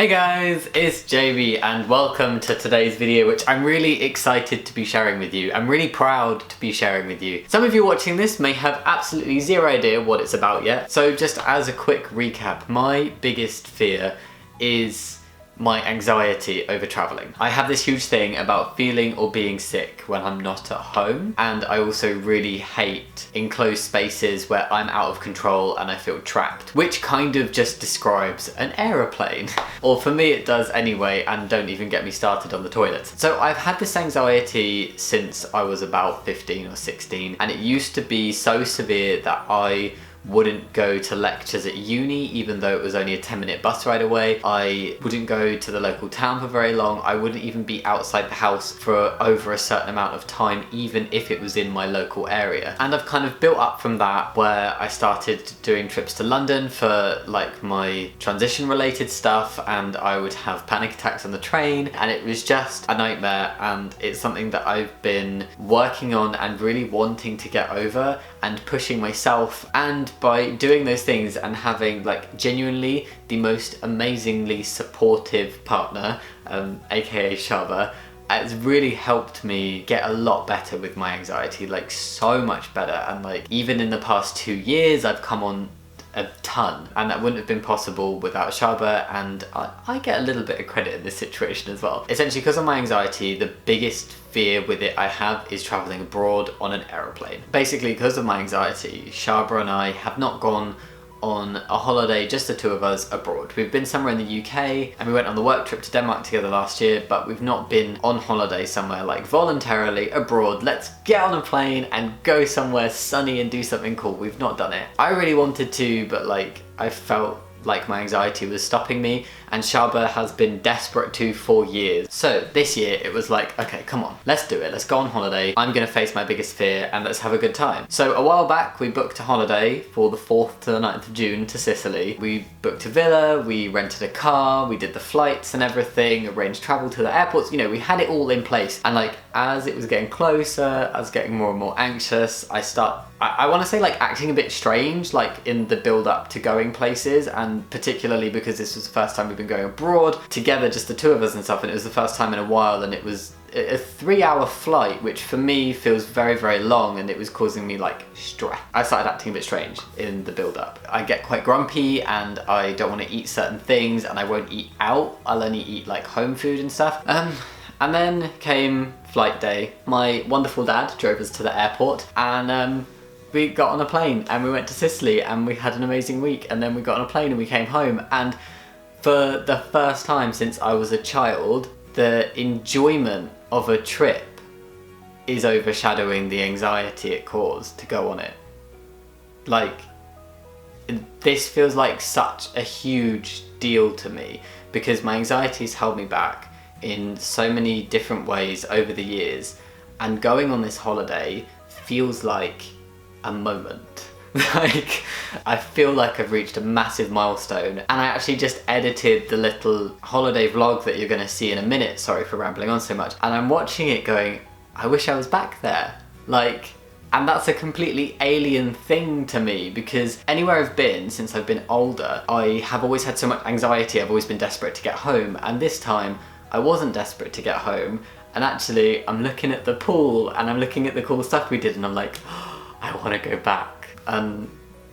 Hey guys, it's JB and welcome to today's video, which I'm really excited to be sharing with you. I'm really proud to be sharing with you. Some of you watching this may have absolutely zero idea what it's about yet. So just as a quick recap, my biggest fear is my anxiety over traveling. I have this huge thing about feeling or being sick when I'm not at home, and I also really hate enclosed spaces where I'm out of control and I feel trapped, which kind of just describes an aeroplane. Or for me it does anyway, and don't even get me started on the toilets. So I've had this anxiety since I was about 15 or 16, and it used to be so severe that I wouldn't go to lectures at uni even though it was only a 10-minute bus ride away. I wouldn't go to the local town for very long. I wouldn't even be outside the house for over a certain amount of time, even if it was in my local area. And I've kind of built up from that, where I started doing trips to London for like my transition related stuff, and I would have panic attacks on the train, and it was just a nightmare. And it's something that I've been working on and really wanting to get over, and pushing myself, and by doing those things and having like genuinely the most amazingly supportive partner, aka Shaba, it's really helped me get a lot better with my anxiety, like so much better. And like even in the past 2 years I've come on a ton, and that wouldn't have been possible without Shaba, and I get a little bit of credit in this situation as well. Essentially, because of my anxiety, the biggest fear with it I have is traveling abroad on an aeroplane. Basically, because of my anxiety, Shaba and I have not gone on a holiday, just the two of us, abroad. We've been somewhere in the UK, and we went on the work trip to Denmark together last year, but we've not been on holiday somewhere like voluntarily abroad. Let's get on a plane and go somewhere sunny and do something cool. We've not done it. I really wanted to, but like I felt like my anxiety was stopping me, and Shaba has been desperate to for years. So this year it was like, okay, come on, let's do it. Let's go on holiday. I'm gonna face my biggest fear and let's have a good time. So a while back we booked a holiday for the 4th to the 9th of June to Sicily. We booked a villa, we rented a car, we did the flights and everything, arranged travel to the airports, you know, we had it all in place. And like as it was getting closer, I was getting more and more anxious. I want to say like acting a bit strange, like in the build up to going places, and particularly because this was the first time we've been going abroad together, just the two of us and stuff, and it was the first time in a while, and it was a 3-hour flight, which for me feels very, very long, and it was causing me like stress. I started acting a bit strange in the build up. I get quite grumpy and I don't want to eat certain things, and I won't eat out. I'll only eat like home food and stuff. And then came flight day. My wonderful dad drove us to the airport, and we got on a plane and we went to Sicily, and we had an amazing week, and then we got on a plane and we came home. And for the first time since I was a child, the enjoyment of a trip is overshadowing the anxiety it caused to go on it. Like, this feels like such a huge deal to me, because my anxiety's held me back in so many different ways over the years, and going on this holiday feels like a moment. Like, I feel like I've reached a massive milestone, and I actually just edited the little holiday vlog that you're gonna see in a minute. Sorry for rambling on so much. And I'm watching it going, I wish I was back there. Like, and that's a completely alien thing to me, because anywhere I've been since I've been older, I have always had so much anxiety. I've always been desperate to get home, and this time I wasn't desperate to get home, and actually I'm looking at the pool and I'm looking at the cool stuff we did, and I'm like, oh, I want to go back. And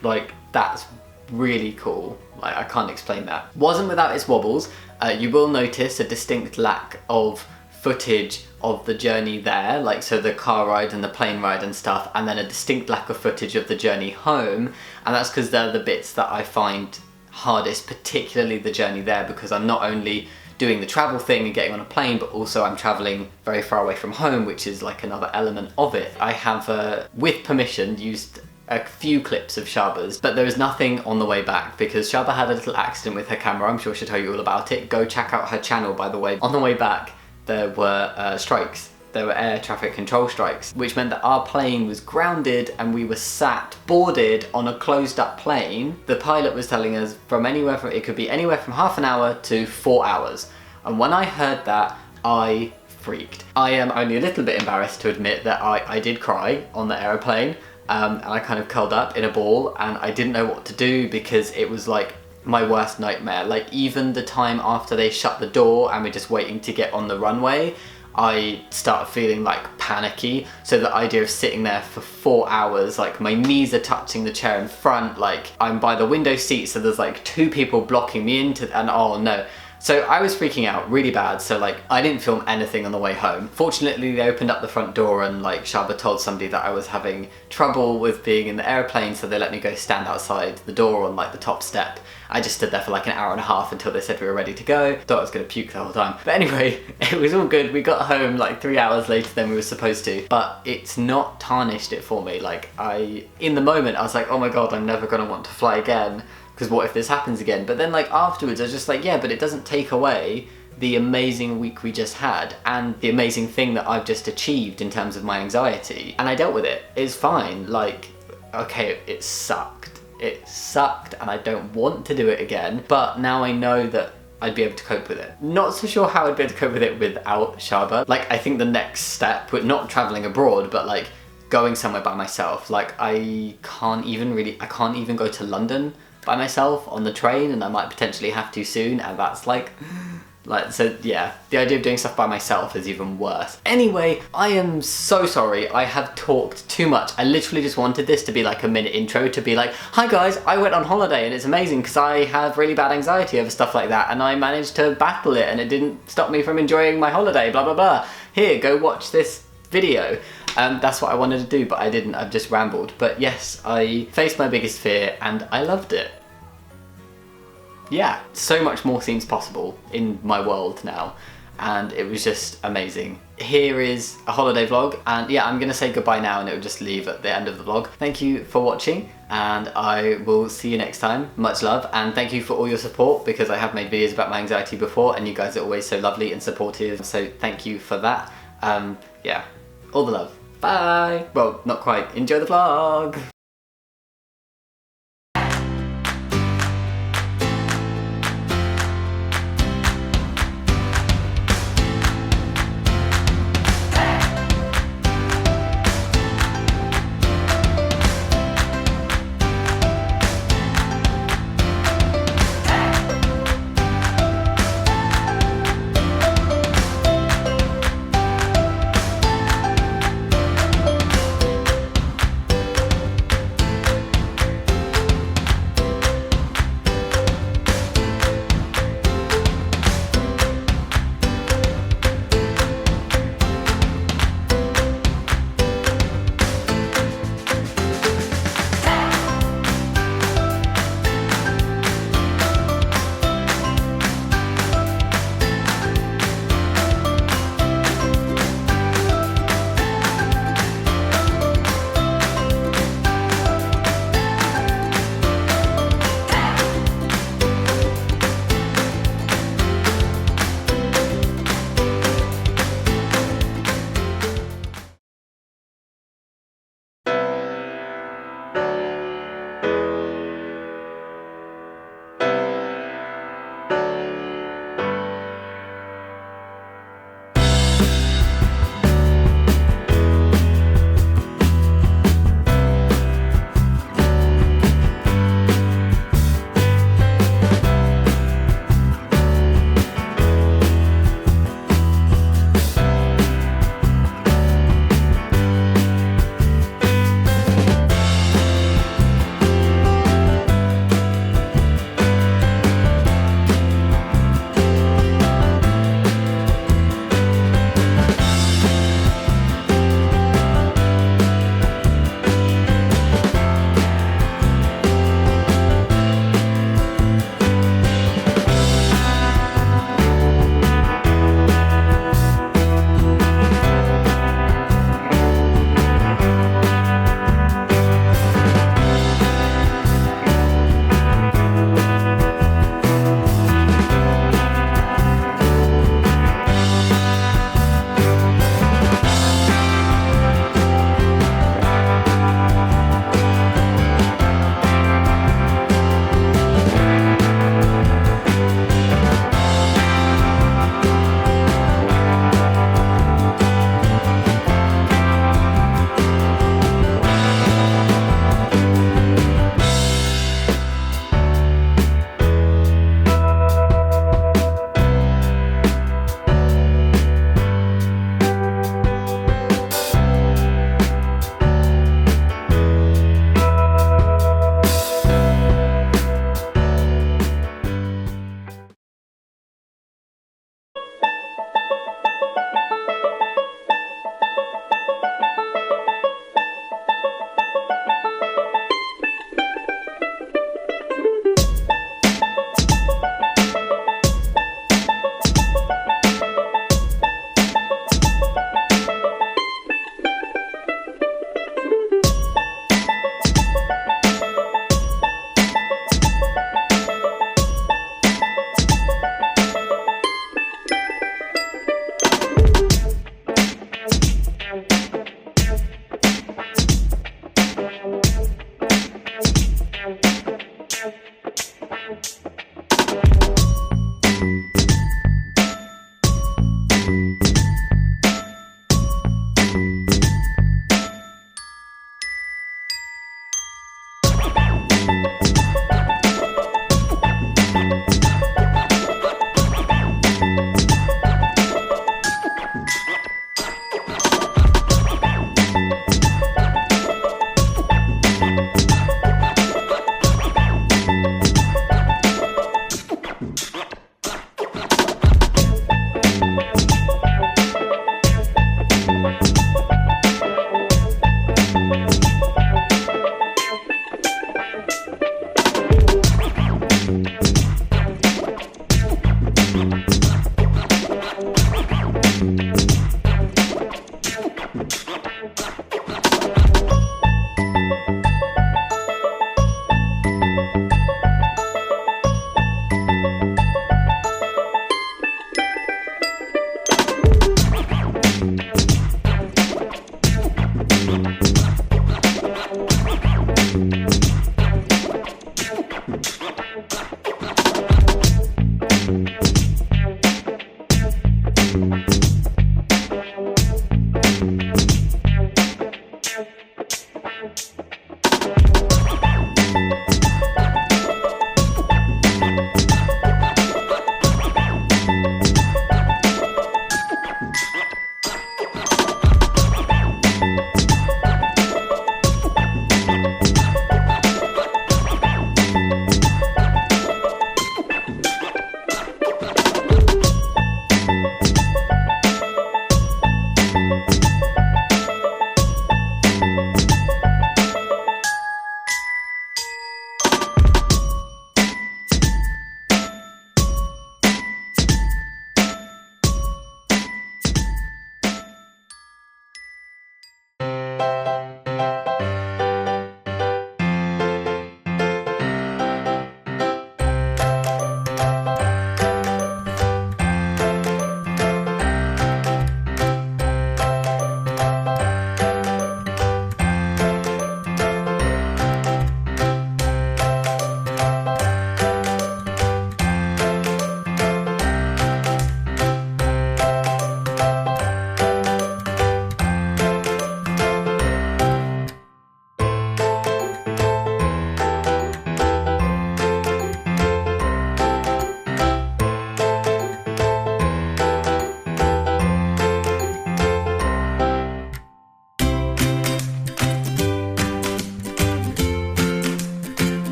like, that's really cool. Like, I can't explain that. Wasn't without its wobbles. You will notice a distinct lack of footage of the journey there, like so the car ride and the plane ride and stuff, and then a distinct lack of footage of the journey home, and that's because they're the bits that I find hardest, particularly the journey there, because I'm not only doing the travel thing and getting on a plane, but also I'm traveling very far away from home, which is like another element of it. I have, with permission, used a few clips of Shaba's, but there was nothing on the way back because Shaba had a little accident with her camera. I'm sure she'll tell you all about it. Go check out her channel, by the way. On the way back, there were strikes. There were air traffic control strikes, which meant that our plane was grounded and we were sat boarded on a closed up plane. The pilot was telling us it could be anywhere from half an hour to 4 hours. And when I heard that, I freaked. I am only a little bit embarrassed to admit that I did cry on the aeroplane. And I kind of curled up in a ball, and I didn't know what to do because it was like my worst nightmare. Like, even the time after they shut the door and we're just waiting to get on the runway, I start feeling like panicky. So the idea of sitting there for 4 hours, like my knees are touching the chair in front, like I'm by the window seat, so there's like 2 people blocking me into, and oh no. So I was freaking out really bad, so like I didn't film anything on the way home. Fortunately, they opened up the front door and like Shaba told somebody that I was having trouble with being in the airplane, so they let me go stand outside the door on like the top step. I just stood there for like an hour and a half until they said we were ready to go. Thought I was gonna puke the whole time. But anyway, it was all good. We got home like 3 hours later than we were supposed to, but it's not tarnished it for me. Like in the moment, I was like, oh my God, I'm never gonna want to fly again, because what if this happens again? But then like afterwards, I was just like, yeah, but it doesn't take away the amazing week we just had and the amazing thing that I've just achieved in terms of my anxiety. And I dealt with it. It's fine. Like, okay, it sucked. It sucked and I don't want to do it again, but now I know that I'd be able to cope with it. Not so sure how I'd be able to cope with it without Shaba. Like, I think the next step, with not traveling abroad, but like going somewhere by myself. Like, I can't even go to London by myself on the train, and I might potentially have to soon, and that's like, so yeah, the idea of doing stuff by myself is even worse. Anyway, I am so sorry, I have talked too much. I literally just wanted this to be like a minute intro to be like, hi guys, I went on holiday and it's amazing because I have really bad anxiety over stuff like that and I managed to battle it and it didn't stop me from enjoying my holiday, blah blah blah. Here, go watch this video. That's what I wanted to do, but I didn't, I've just rambled. But yes, I faced my biggest fear and I loved it. Yeah, so much more seems possible in my world now, and it was just amazing. Here is a holiday vlog, and yeah, I'm gonna say goodbye now and it will just leave at the end of the vlog. Thank you for watching, and I will see you next time. Much love, and thank you for all your support, because I have made videos about my anxiety before and you guys are always so lovely and supportive, so thank you for that. Yeah, all the love. Bye! Well, not quite. Enjoy the vlog!